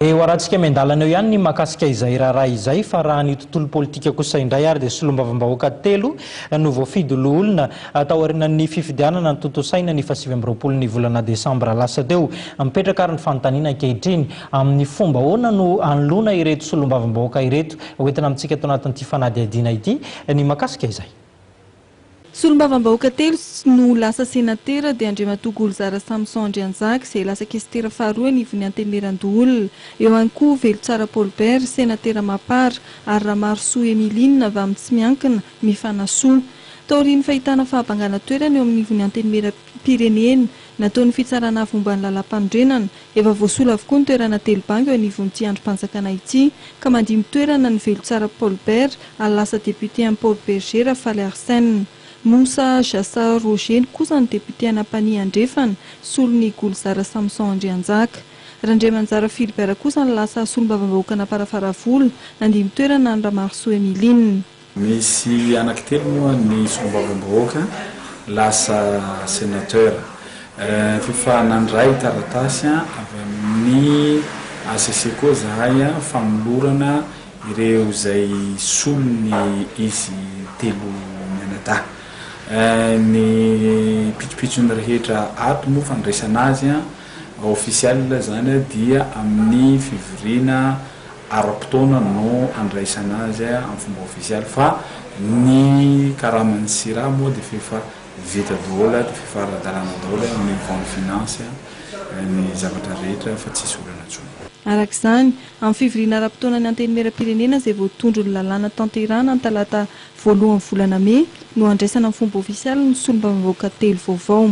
Hoaratsika mendalana eo ihany ny makasika izay raharaha izay fa raha ny tontolo politika kosa indray ary dia solombavambahoaka telo no voafidy olona tao aorian'ny fifidianana ny tontosaina ny 7 ny volana Desambra lasa teo. Mipetraka ary ny fanontaniana ankehitriny amin'ny fomba ahoana no anolona ireto solombavambahoaka ireto hoentina amintsika tao anatin'ity fanadihadiana ity ny makasika izay. Solombavambahoaka telo no lasa senatera dia Andriamatoa Golzara Samson Andrianjaka izay lasa kesitera faharoa anivon'ny Antenimierandoholona. Eo ihany koa Velotsara Paulbert, senatera Mapara ary Ramarsoa Emiline avy amin'ny Tsimiankina mifanasoa. Taorian'ny fahitana fahabangana toerana eo amin'ny nivon'ny Antenimieram-pirenena nataon'ny fitsarana avy momba ny lalam-pandrenana. Efa voasola avokoa ny toerana telobango eo anivon'ity androm-panjakana ity ka mandimy toerana ny Velotsara Paulbert ary lasa député amin'ny Paul Berger Rafaly Arsène. Moussa Jassa Roger kosa ny député Anapani Andrefana solon'ny Golzara Samson Andrianjaka. Randriamanjara Philibert kosa ny lasa solombavambahoaka naparafaravola nandimy toerana ny Ramarsoa Emiline. Misy anankitelo moa ny solombavambahoaka lasa sénateur. Fifa nandray taratasy avy amin'ny ACC koa zahay famolorana ireo izay solony izy telo mianadahy. Ny pitipitsony rehetra ato moa fandraisana azy ofisial zany dia amin'ny fivoriana aram-potoana no andraisana azy amin'ny fomba ofisial fa ny karaman'ny sira moa dia fefa vita daholo dia fefa ara-dalàna daholo amin'ny vendre finance ny zavatra rehetra fa tsisy olana intsony. Arak'izany, amin'ny fivoriana aram-potoana ny Antenimieram-pirenena izay voatondro ny lalàna tanterana ny talata 2 volana May no andraisana amin'ny fomba ofisial ny solombavambahoaka telo vaovao.